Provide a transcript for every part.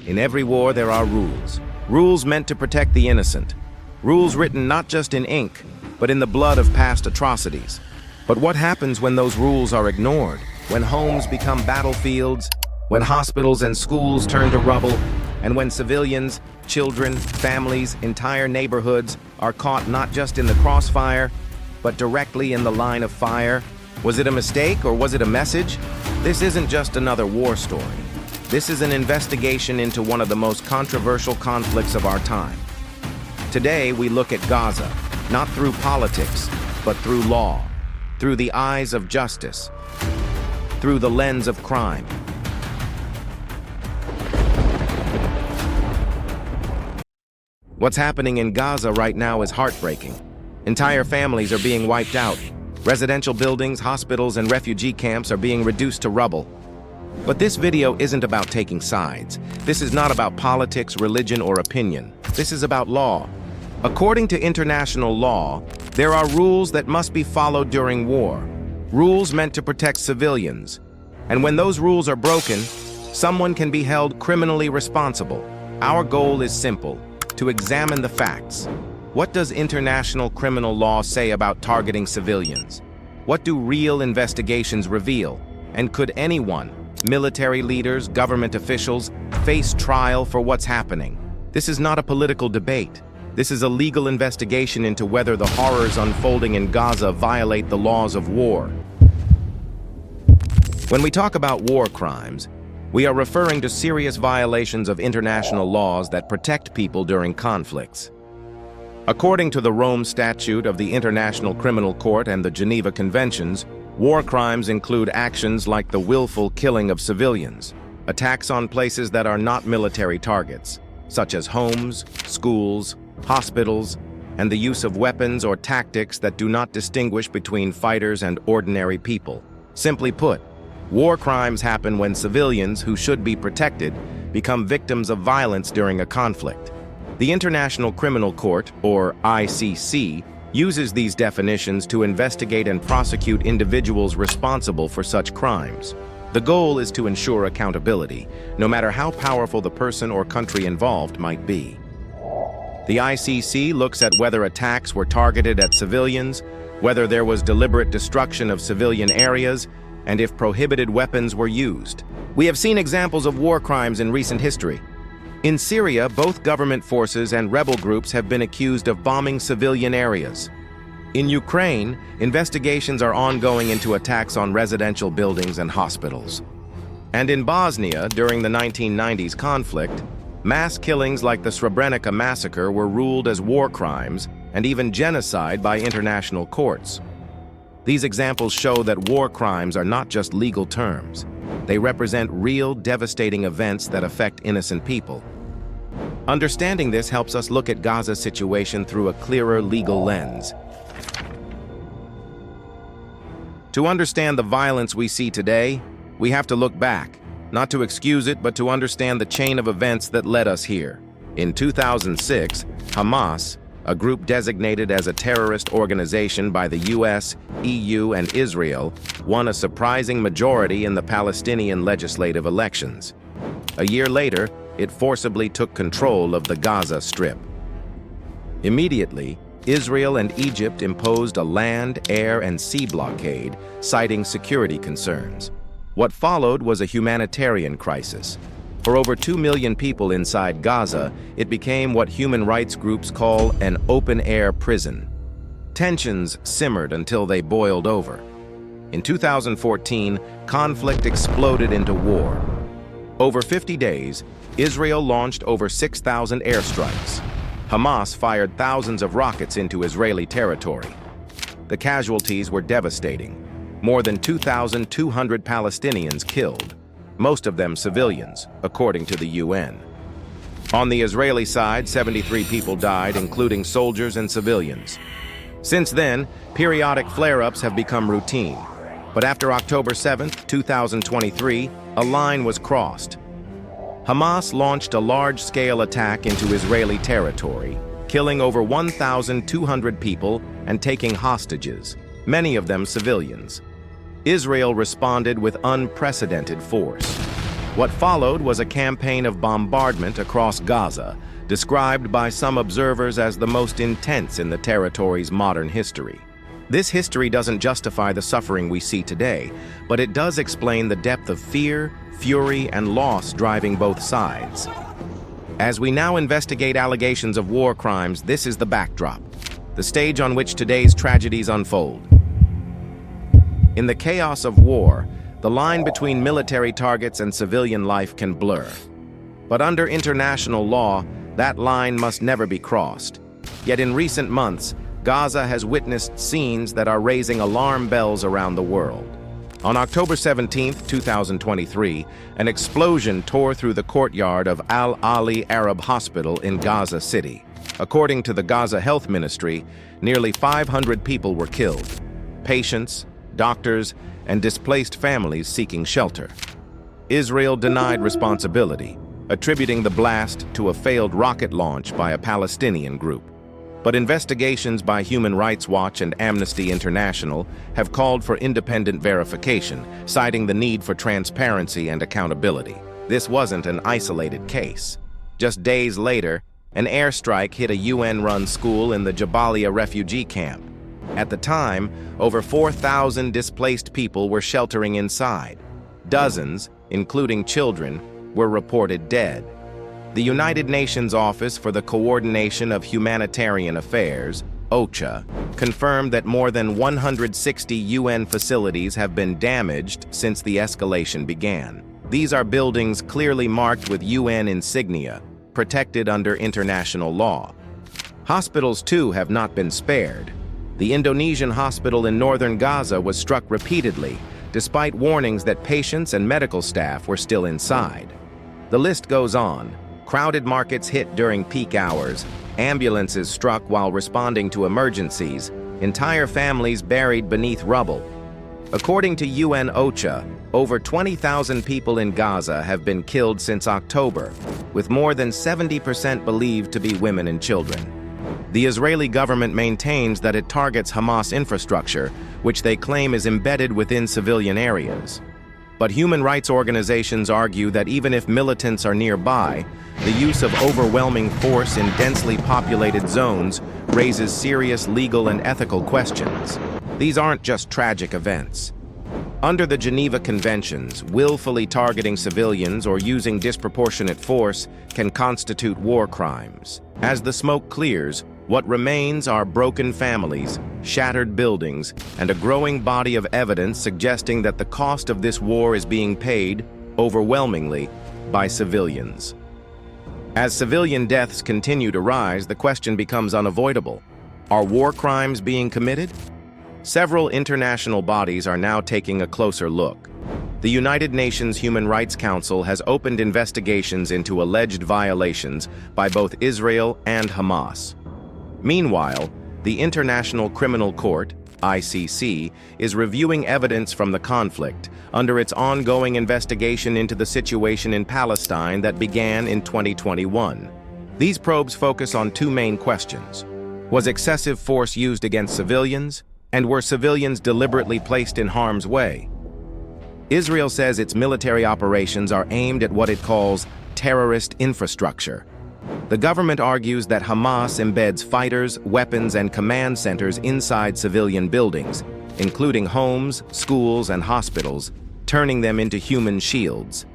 In every war there are rules. Rules meant to protect the innocent. Rules written not just in ink, but in the blood of past atrocities. But what happens when those rules are ignored? When homes become battlefields, when hospitals and schools turn to rubble, and when civilians, children, families, entire neighborhoods are caught not just in the crossfire, but directly in the line of fire? Was it a mistake or was it a message? This isn't just another war story. This is an investigation into one of the most controversial conflicts of our time. Today we look at Gaza, not through politics, but through law, through the eyes of justice, through the lens of crime. What's happening in Gaza right now is heartbreaking. Entire families are being wiped out. Residential buildings, hospitals, and refugee camps are being reduced to rubble. But this video isn't about taking sides. This is not about politics, religion, or opinion. This is about law. According to international law, there are rules that must be followed during war. Rules meant to protect civilians. And when those rules are broken, someone can be held criminally responsible. Our goal is simple: to examine the facts. What does international criminal law say about targeting civilians? What do real investigations reveal? And could anyone, military leaders, government officials, face trial for what's happening? This is not a political debate. This is a legal investigation into whether the horrors unfolding in Gaza violate the laws of war. When we talk about war crimes, we are referring to serious violations of international laws that protect people during conflicts. According to the Rome Statute of the International Criminal Court and the Geneva Conventions, war crimes include actions like the willful killing of civilians, attacks on places that are not military targets, such as homes, schools, hospitals, and the use of weapons or tactics that do not distinguish between fighters and ordinary people. Simply put, war crimes happen when civilians who should be protected become victims of violence during a conflict. The International Criminal Court, or ICC, uses these definitions to investigate and prosecute individuals responsible for such crimes. The goal is to ensure accountability, no matter how powerful the person or country involved might be. The ICC looks at whether attacks were targeted at civilians, whether there was deliberate destruction of civilian areas, and if prohibited weapons were used. We have seen examples of war crimes in recent history. In Syria, both government forces and rebel groups have been accused of bombing civilian areas. In Ukraine, investigations are ongoing into attacks on residential buildings and hospitals. And in Bosnia, during the 1990s conflict, mass killings like the Srebrenica massacre were ruled as war crimes and even genocide by international courts. These examples show that war crimes are not just legal terms. They represent real, devastating events that affect innocent people. Understanding this helps us look at Gaza's situation through a clearer legal lens. To understand the violence we see today, we have to look back, not to excuse it, but to understand the chain of events that led us here. In 2006, Hamas, a group designated as a terrorist organization by the US, EU, and Israel, won a surprising majority in the Palestinian legislative elections. A year later, it forcibly took control of the Gaza Strip. Immediately, Israel and Egypt imposed a land, air, and sea blockade, citing security concerns. What followed was a humanitarian crisis. For over 2 million people inside Gaza, it became what human rights groups call an open-air prison. Tensions simmered until they boiled over. In 2014, conflict exploded into war. Over 50 days, Israel launched over 6,000 airstrikes. Hamas fired thousands of rockets into Israeli territory. The casualties were devastating. More than 2,200 Palestinians killed, most of them civilians, according to the UN. On the Israeli side, 73 people died, including soldiers and civilians. Since then, periodic flare-ups have become routine. But after October 7, 2023, a line was crossed. Hamas launched a large-scale attack into Israeli territory, killing over 1,200 people and taking hostages, many of them civilians. Israel responded with unprecedented force. What followed was a campaign of bombardment across Gaza, described by some observers as the most intense in the territory's modern history. This history doesn't justify the suffering we see today, but it does explain the depth of fear, fury, and loss driving both sides. As we now investigate allegations of war crimes, this is the backdrop, the stage on which today's tragedies unfold. In the chaos of war, the line between military targets and civilian life can blur. But under international law, that line must never be crossed. Yet in recent months, Gaza has witnessed scenes that are raising alarm bells around the world. On October 17, 2023, an explosion tore through the courtyard of Al Ali Arab Hospital in Gaza City. According to the Gaza Health Ministry, nearly 500 people were killed. Patients, doctors, and displaced families seeking shelter. Israel denied responsibility, attributing the blast to a failed rocket launch by a Palestinian group. But investigations by Human Rights Watch and Amnesty International have called for independent verification, citing the need for transparency and accountability. This wasn't an isolated case. Just days later, an airstrike hit a UN-run school in the Jabalia refugee camp. At the time, over 4,000 displaced people were sheltering inside. Dozens, including children, were reported dead. The United Nations Office for the Coordination of Humanitarian Affairs, OCHA, confirmed that more than 160 UN facilities have been damaged since the escalation began. These are buildings clearly marked with UN insignia, protected under international law. Hospitals, too, have not been spared. The Indonesian hospital in northern Gaza was struck repeatedly, despite warnings that patients and medical staff were still inside. The list goes on. Crowded markets hit during peak hours, ambulances struck while responding to emergencies, entire families buried beneath rubble. According to UN OCHA, over 20,000 people in Gaza have been killed since October, with more than 70% believed to be women and children. The Israeli government maintains that it targets Hamas infrastructure, which they claim is embedded within civilian areas. But human rights organizations argue that even if militants are nearby, the use of overwhelming force in densely populated zones raises serious legal and ethical questions. These aren't just tragic events. Under the Geneva Conventions, willfully targeting civilians or using disproportionate force can constitute war crimes. As the smoke clears, what remains are broken families, shattered buildings, and a growing body of evidence suggesting that the cost of this war is being paid, overwhelmingly, by civilians. As civilian deaths continue to rise, the question becomes unavoidable. Are war crimes being committed? Several international bodies are now taking a closer look. The United Nations Human Rights Council has opened investigations into alleged violations by both Israel and Hamas. Meanwhile, the International Criminal Court, ICC, is reviewing evidence from the conflict under its ongoing investigation into the situation in Palestine that began in 2021. These probes focus on two main questions. Was excessive force used against civilians, and were civilians deliberately placed in harm's way? Israel says its military operations are aimed at what it calls terrorist infrastructure. The government argues that Hamas embeds fighters, weapons, and command centers inside civilian buildings, including homes, schools, and hospitals, turning them into human shields.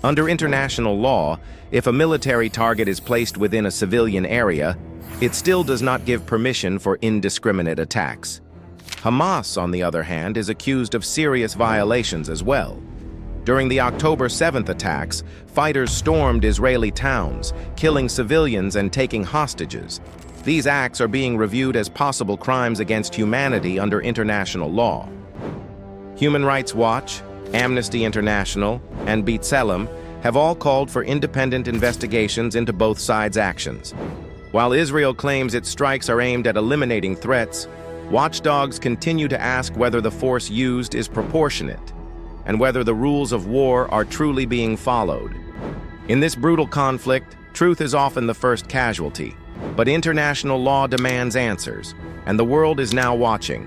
Under international law, if a military target is placed within a civilian area, it still does not give permission for indiscriminate attacks. Hamas, on the other hand, is accused of serious violations as well. During the October 7th attacks, fighters stormed Israeli towns, killing civilians and taking hostages. These acts are being reviewed as possible crimes against humanity under international law. Human Rights Watch, Amnesty International, and B'Tselem have all called for independent investigations into both sides' actions. While Israel claims its strikes are aimed at eliminating threats, watchdogs continue to ask whether the force used is proportionate and whether the rules of war are truly being followed. In this brutal conflict, truth is often the first casualty, but international law demands answers, and the world is now watching.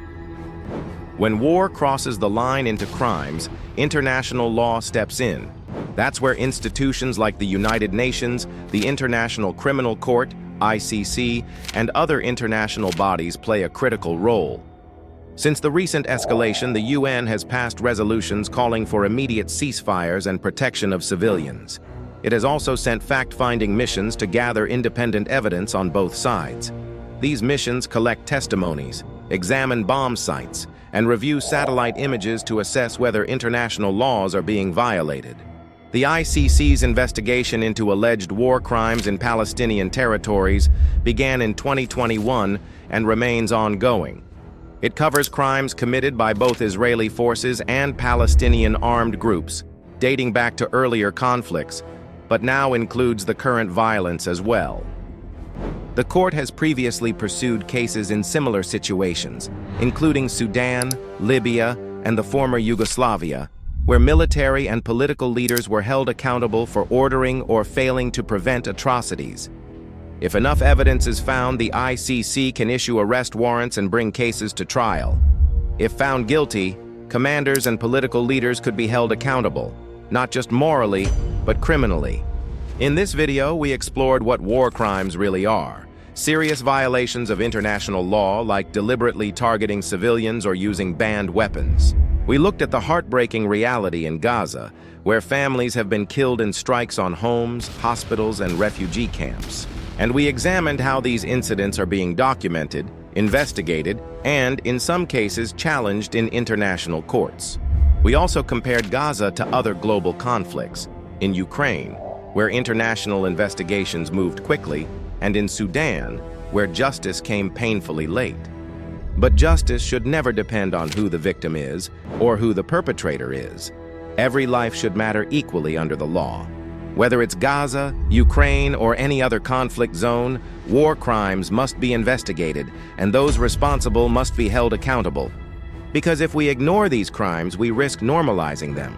When war crosses the line into crimes, international law steps in. That's where institutions like the United Nations, the International Criminal Court, ICC, and other international bodies play a critical role. Since the recent escalation, the UN has passed resolutions calling for immediate ceasefires and protection of civilians. It has also sent fact-finding missions to gather independent evidence on both sides. These missions collect testimonies, examine bomb sites, and review satellite images to assess whether international laws are being violated. The ICC's investigation into alleged war crimes in Palestinian territories began in 2021 and remains ongoing. It covers crimes committed by both Israeli forces and Palestinian armed groups, dating back to earlier conflicts, but now includes the current violence as well. The court has previously pursued cases in similar situations, including Sudan, Libya, and the former Yugoslavia, where military and political leaders were held accountable for ordering or failing to prevent atrocities. If enough evidence is found, the ICC can issue arrest warrants and bring cases to trial. If found guilty, commanders and political leaders could be held accountable, not just morally, but criminally. In this video, we explored what war crimes really are: serious violations of international law, like deliberately targeting civilians or using banned weapons. We looked at the heartbreaking reality in Gaza, where families have been killed in strikes on homes, hospitals, and refugee camps. And we examined how these incidents are being documented, investigated, and, in some cases, challenged in international courts. We also compared Gaza to other global conflicts: in Ukraine, where international investigations moved quickly, and in Sudan, where justice came painfully late. But justice should never depend on who the victim is or who the perpetrator is. Every life should matter equally under the law. Whether it's Gaza, Ukraine, or any other conflict zone, war crimes must be investigated, and those responsible must be held accountable. Because if we ignore these crimes, we risk normalizing them.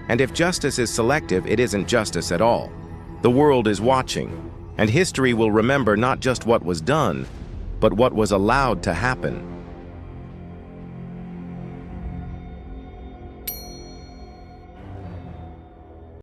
And if justice is selective, it isn't justice at all. The world is watching, and history will remember not just what was done, but what was allowed to happen.